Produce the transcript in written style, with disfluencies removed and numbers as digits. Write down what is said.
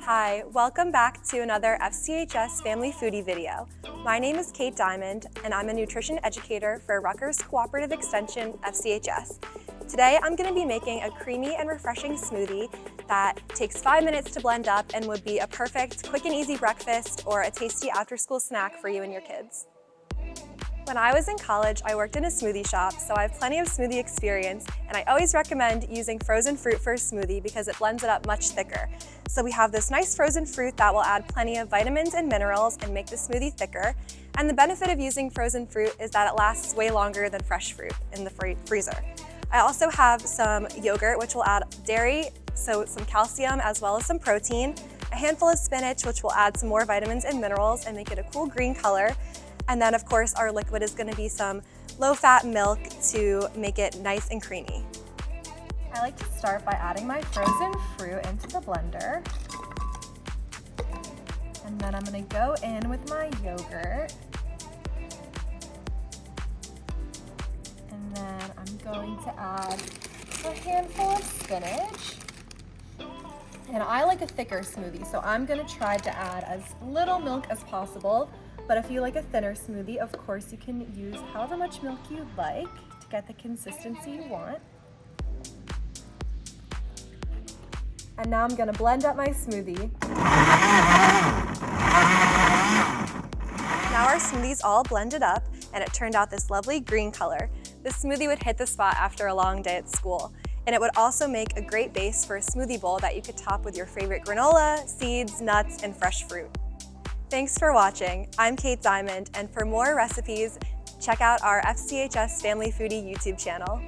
Hi, welcome back to another FCHS Family Foodie video. My name is Cate Diamond, and I'm a nutrition educator for Rutgers Cooperative Extension FCHS. Today, I'm going to be making a creamy and refreshing smoothie that takes 5 minutes to blend up and would be a perfect quick and easy breakfast or a tasty after-school snack for you and your kids. When I was in college, I worked in a smoothie shop, so I have plenty of smoothie experience, and I always recommend using frozen fruit for a smoothie because it blends it up much thicker. So we have this nice frozen fruit that will add plenty of vitamins and minerals and make the smoothie thicker. And the benefit of using frozen fruit is that it lasts way longer than fresh fruit in the freezer. I also have some yogurt, which will add dairy, so some calcium as well as some protein, a handful of spinach, which will add some more vitamins and minerals and make it a cool green color. And then of course our liquid is going to be some low-fat milk to make it nice and creamy. I like to start by adding my frozen fruit into the blender. And then I'm going to go in with my yogurt. And then I'm going to add a handful of spinach. And I like a thicker smoothie, so I'm going to try to add as little milk as possible. But if you like a thinner smoothie, of course you can use however much milk you like to get the consistency you want. And now I'm gonna blend up my smoothie. Now our smoothie's all blended up and it turned out this lovely green color. This smoothie would hit the spot after a long day at school. And it would also make a great base for a smoothie bowl that you could top with your favorite granola, seeds, nuts, and fresh fruit. Thanks for watching. I'm Cate Diamond, and for more recipes, check out our FCHS Family Foodie YouTube channel.